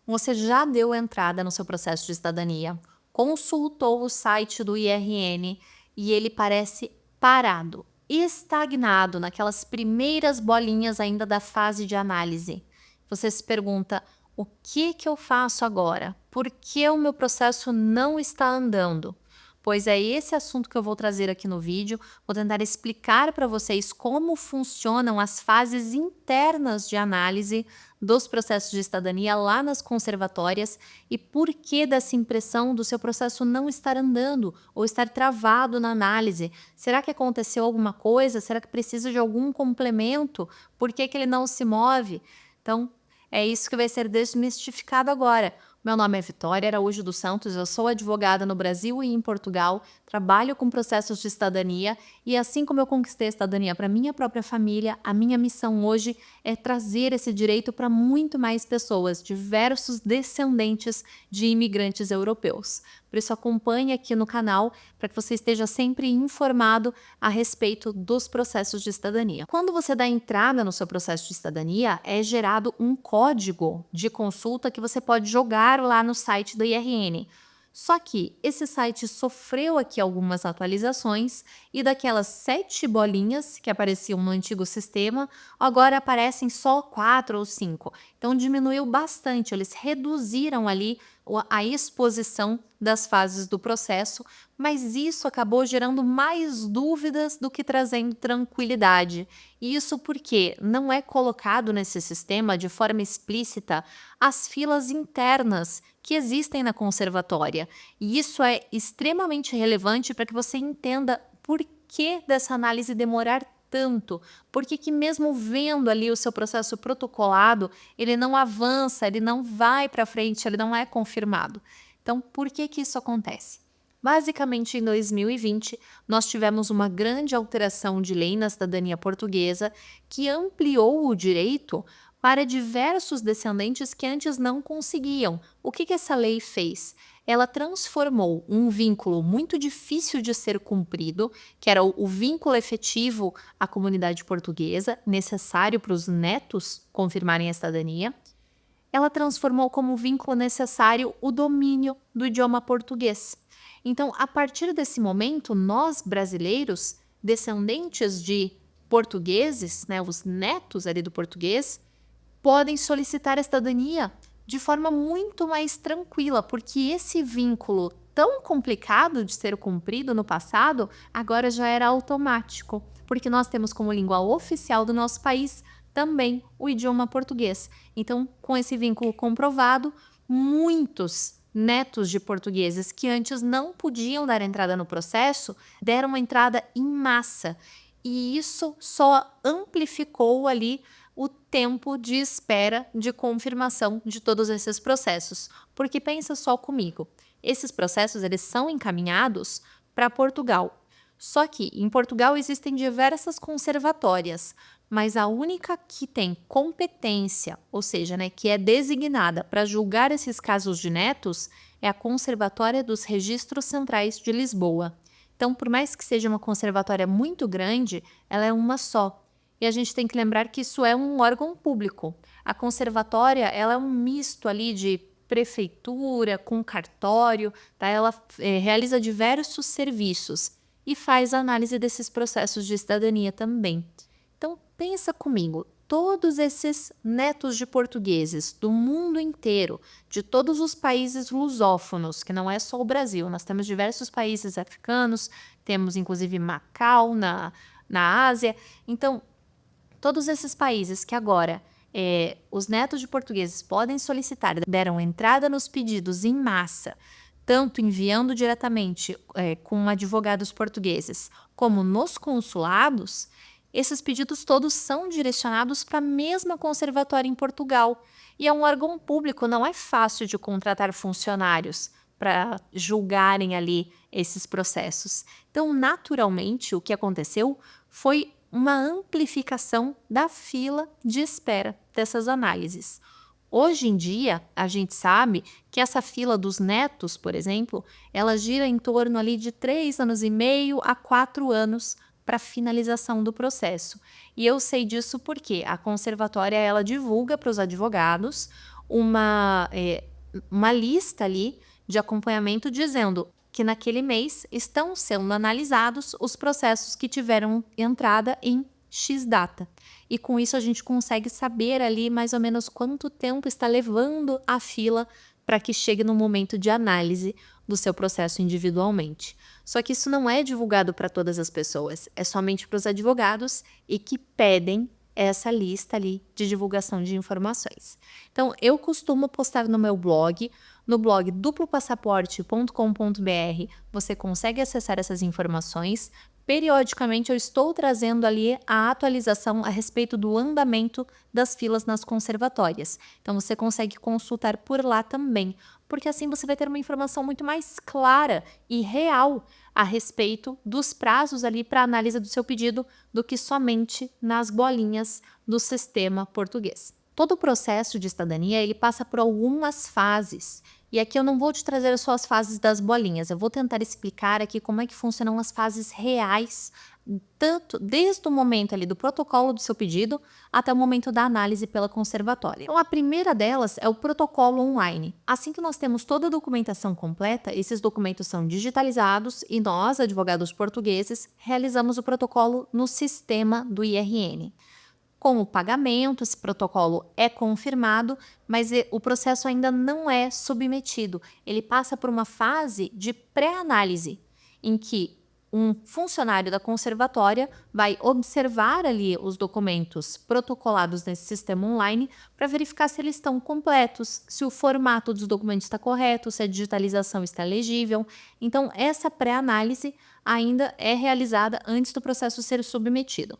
Você já deu entrada no seu processo de cidadania, consultou o site do IRN e ele parece parado, estagnado naquelas primeiras bolinhas ainda da fase de análise. Você se pergunta: o que eu faço agora? Por que o meu processo não está andando? Pois é esse assunto que eu vou trazer aqui no vídeo. Vou tentar explicar para vocês como funcionam as fases internas de análise dos processos de cidadania lá nas conservatórias e por que dessa impressão do seu processo não estar andando ou estar travado na análise. Será que aconteceu alguma coisa? Será que precisa de algum complemento? Por que ele não se move? Então, é isso que vai ser desmistificado agora. Meu nome é Vitória Araújo dos Santos, eu sou advogada no Brasil e em Portugal, trabalho com processos de cidadania e assim como eu conquistei a cidadania para minha própria família, a minha missão hoje é trazer esse direito para muito mais pessoas, diversos descendentes de imigrantes europeus. Por isso acompanhe aqui no canal para que você esteja sempre informado a respeito dos processos de cidadania. Quando você dá entrada no seu processo de cidadania, é gerado um código de consulta que você pode jogar lá no site do IRN. Só que esse site sofreu aqui algumas atualizações e daquelas 7 bolinhas que apareciam no antigo sistema, agora aparecem só 4 ou 5. Então diminuiu bastante, eles reduziram ali a exposição das fases do processo, mas isso acabou gerando mais dúvidas do que trazendo tranquilidade. Isso porque não é colocado nesse sistema de forma explícita as filas internas que existem na conservatória. E isso é extremamente relevante para que você entenda por que dessa análise demorar tanto, por que mesmo vendo ali o seu processo protocolado, ele não avança, ele não vai para frente, ele não é confirmado. Então, por que isso acontece? Basicamente, em 2020, nós tivemos uma grande alteração de lei na cidadania portuguesa que ampliou o direito para diversos descendentes que antes não conseguiam. O que essa lei fez? Ela transformou um vínculo muito difícil de ser cumprido, que era o vínculo efetivo à comunidade portuguesa, necessário para os netos confirmarem a cidadania, ela transformou como vínculo necessário o domínio do idioma português. Então, a partir desse momento, nós brasileiros, descendentes de portugueses, né, os netos ali do português, podem solicitar a cidadania de forma muito mais tranquila, porque esse vínculo tão complicado de ser cumprido no passado, agora já era automático, porque nós temos como língua oficial do nosso país também o idioma português. Então, com esse vínculo comprovado, muitos netos de portugueses que antes não podiam dar entrada no processo, deram uma entrada em massa. E isso só amplificou ali o tempo de espera de confirmação de todos esses processos. Porque pensa só comigo, esses processos eles são encaminhados para Portugal. Só que em Portugal existem diversas conservatórias, mas a única que tem competência, ou seja, né, que é designada para julgar esses casos de netos, é a Conservatória dos Registros Centrais de Lisboa. Então, por mais que seja uma conservatória muito grande, ela é uma só. E a gente tem que lembrar que isso é um órgão público. A conservatória, ela é um misto ali de prefeitura com cartório, tá? Ela realiza diversos serviços e faz análise desses processos de cidadania também. Então, pensa comigo, todos esses netos de portugueses do mundo inteiro, de todos os países lusófonos, que não é só o Brasil, nós temos diversos países africanos, temos inclusive Macau na Ásia. Então, todos esses países que agora os netos de portugueses podem solicitar, deram entrada nos pedidos em massa, tanto enviando diretamente com advogados portugueses, como nos consulados, esses pedidos todos são direcionados para a mesma conservatória em Portugal. E é um órgão público, não é fácil de contratar funcionários para julgarem ali esses processos. Então, naturalmente, o que aconteceu foi uma amplificação da fila de espera dessas análises. Hoje em dia, a gente sabe que essa fila dos netos, por exemplo, ela gira em torno ali de 3 anos e meio a 4 anos para a finalização do processo. E eu sei disso porque a conservatória ela divulga para os advogados uma lista ali de acompanhamento dizendo que naquele mês estão sendo analisados os processos que tiveram entrada em X data. E com isso a gente consegue saber ali mais ou menos quanto tempo está levando a fila para que chegue no momento de análise do seu processo individualmente. Só que isso não é divulgado para todas as pessoas, é somente para os advogados e que pedem essa lista ali de divulgação de informações. Então, eu costumo postar no meu blog, no blog duplopassaporte.com.br, você consegue acessar essas informações. Periodicamente eu estou trazendo ali a atualização a respeito do andamento das filas nas conservatórias. Então você consegue consultar por lá também, porque assim você vai ter uma informação muito mais clara e real a respeito dos prazos ali para análise do seu pedido do que somente nas bolinhas do sistema português. Todo o processo de cidadania ele passa por algumas fases. E aqui eu não vou te trazer só as fases das bolinhas, eu vou tentar explicar aqui como é que funcionam as fases reais, tanto desde o momento ali do protocolo do seu pedido até o momento da análise pela conservatória. Então, a primeira delas é o protocolo online. Assim que nós temos toda a documentação completa, esses documentos são digitalizados e nós, advogados portugueses, realizamos o protocolo no sistema do IRN. Com o pagamento, esse protocolo é confirmado, mas o processo ainda não é submetido. Ele passa por uma fase de pré-análise, em que um funcionário da conservatória vai observar ali os documentos protocolados nesse sistema online para verificar se eles estão completos, se o formato dos documentos está correto, se a digitalização está legível. Então, essa pré-análise ainda é realizada antes do processo ser submetido.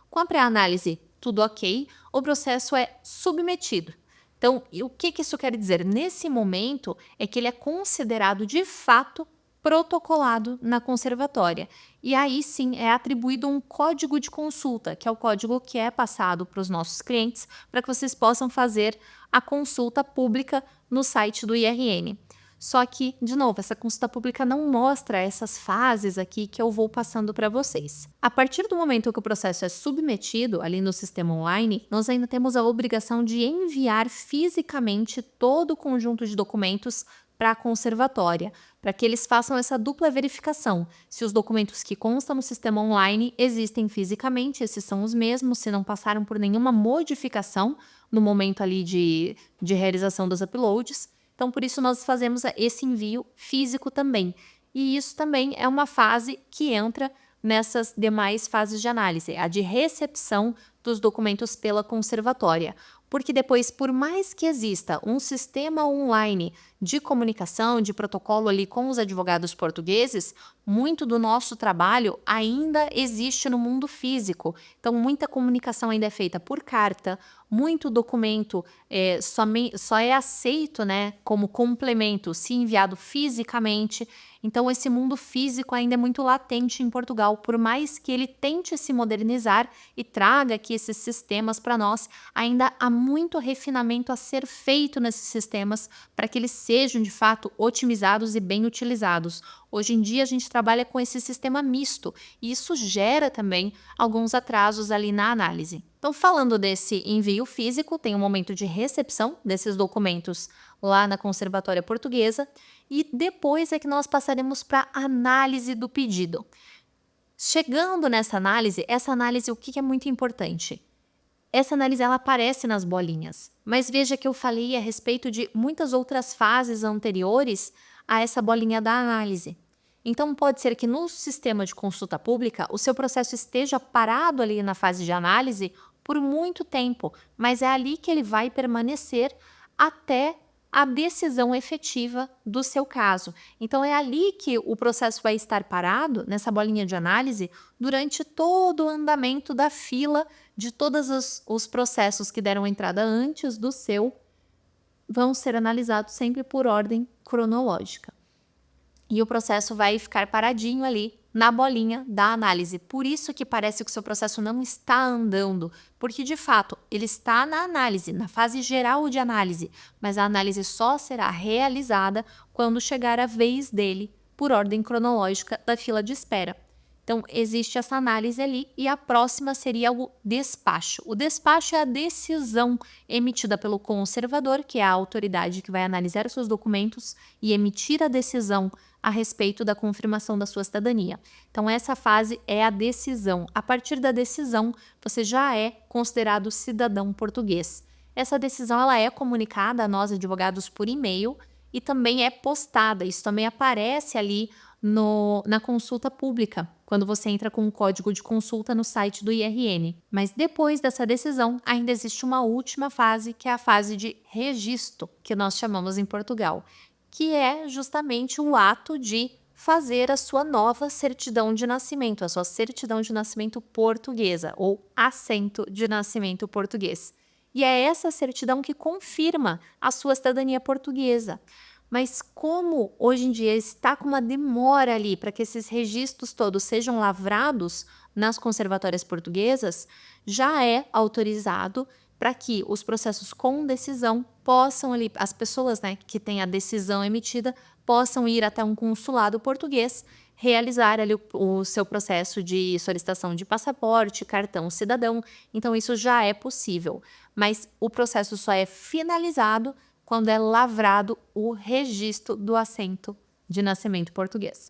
Com a pré-análise tudo ok, o processo é submetido. Então, o que isso quer dizer? Nesse momento é que ele é considerado de fato protocolado na conservatória. E aí sim é atribuído um código de consulta, que é o código que é passado para os nossos clientes, para que vocês possam fazer a consulta pública no site do IRN. Só que, de novo, essa consulta pública não mostra essas fases aqui que eu vou passando para vocês. A partir do momento que o processo é submetido ali no sistema online, nós ainda temos a obrigação de enviar fisicamente todo o conjunto de documentos para a conservatória, para que eles façam essa dupla verificação. Se os documentos que constam no sistema online existem fisicamente, esses são os mesmos, se não passaram por nenhuma modificação no momento ali de realização dos uploads. Então, por isso, nós fazemos esse envio físico também. E isso também é uma fase que entra nessas demais fases de análise, a de recepção dos documentos pela conservatória. Porque depois, por mais que exista um sistema online de comunicação, de protocolo ali com os advogados portugueses, muito do nosso trabalho ainda existe no mundo físico. Então, muita comunicação ainda é feita por carta, muito documento só é aceito, né, como complemento se enviado fisicamente. Então, esse mundo físico ainda é muito latente em Portugal, por mais que ele tente se modernizar e traga aqui esses sistemas para nós, ainda há muito refinamento a ser feito nesses sistemas para que eles sejam de fato otimizados e bem utilizados. Hoje em dia a gente trabalha com esse sistema misto e isso gera também alguns atrasos ali na análise. Então, falando desse envio físico, tem um momento de recepção desses documentos lá na Conservatória Portuguesa e depois é que nós passaremos para a análise do pedido. Chegando nessa análise, o que é muito importante? Essa análise ela aparece nas bolinhas, mas veja que eu falei a respeito de muitas outras fases anteriores a essa bolinha da análise. Então, pode ser que no sistema de consulta pública o seu processo esteja parado ali na fase de análise por muito tempo, mas é ali que ele vai permanecer até a decisão efetiva do seu caso. Então, é ali que o processo vai estar parado, nessa bolinha de análise, durante todo o andamento da fila de todos os processos que deram entrada antes do seu, vão ser analisados sempre por ordem cronológica. E o processo vai ficar paradinho ali na bolinha da análise. Por isso que parece que o seu processo não está andando, porque de fato ele está na análise, na fase geral de análise, mas a análise só será realizada quando chegar a vez dele por ordem cronológica da fila de espera. Então, existe essa análise ali e a próxima seria o despacho. O despacho é a decisão emitida pelo conservador, que é a autoridade que vai analisar os seus documentos e emitir a decisão a respeito da confirmação da sua cidadania. Então, essa fase é a decisão. A partir da decisão, você já é considerado cidadão português. Essa decisão ela é comunicada a nós, advogados, por e-mail e também é postada. Isso também aparece ali na consulta pública, quando você entra com o código de consulta no site do IRN. Mas depois dessa decisão, ainda existe uma última fase, que é a fase de registro, que nós chamamos em Portugal, que é justamente o ato de fazer a sua nova certidão de nascimento, a sua certidão de nascimento portuguesa, ou assento de nascimento português. E é essa certidão que confirma a sua cidadania portuguesa. Mas como hoje em dia está com uma demora ali para que esses registros todos sejam lavrados nas conservatórias portuguesas, já é autorizado para que os processos com decisão possam ali, as pessoas, né, que têm a decisão emitida, possam ir até um consulado português, realizar ali o seu processo de solicitação de passaporte, cartão cidadão. Então isso já é possível, mas o processo só é finalizado quando é lavrado o registro do assento de nascimento português.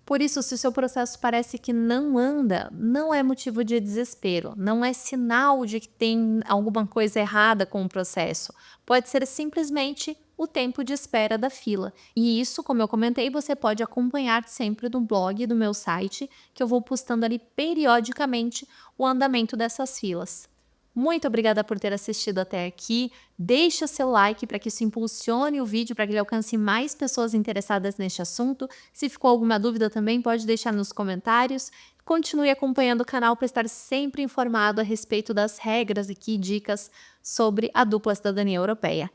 Por isso, se o seu processo parece que não anda, não é motivo de desespero, não é sinal de que tem alguma coisa errada com o processo. Pode ser simplesmente o tempo de espera da fila. E isso, como eu comentei, você pode acompanhar sempre no blog do meu site, que eu vou postando ali periodicamente o andamento dessas filas. Muito obrigada por ter assistido até aqui. Deixe o seu like para que isso impulsione o vídeo para que ele alcance mais pessoas interessadas neste assunto. Se ficou alguma dúvida também, pode deixar nos comentários. Continue acompanhando o canal para estar sempre informado a respeito das regras aqui e dicas sobre a dupla cidadania europeia.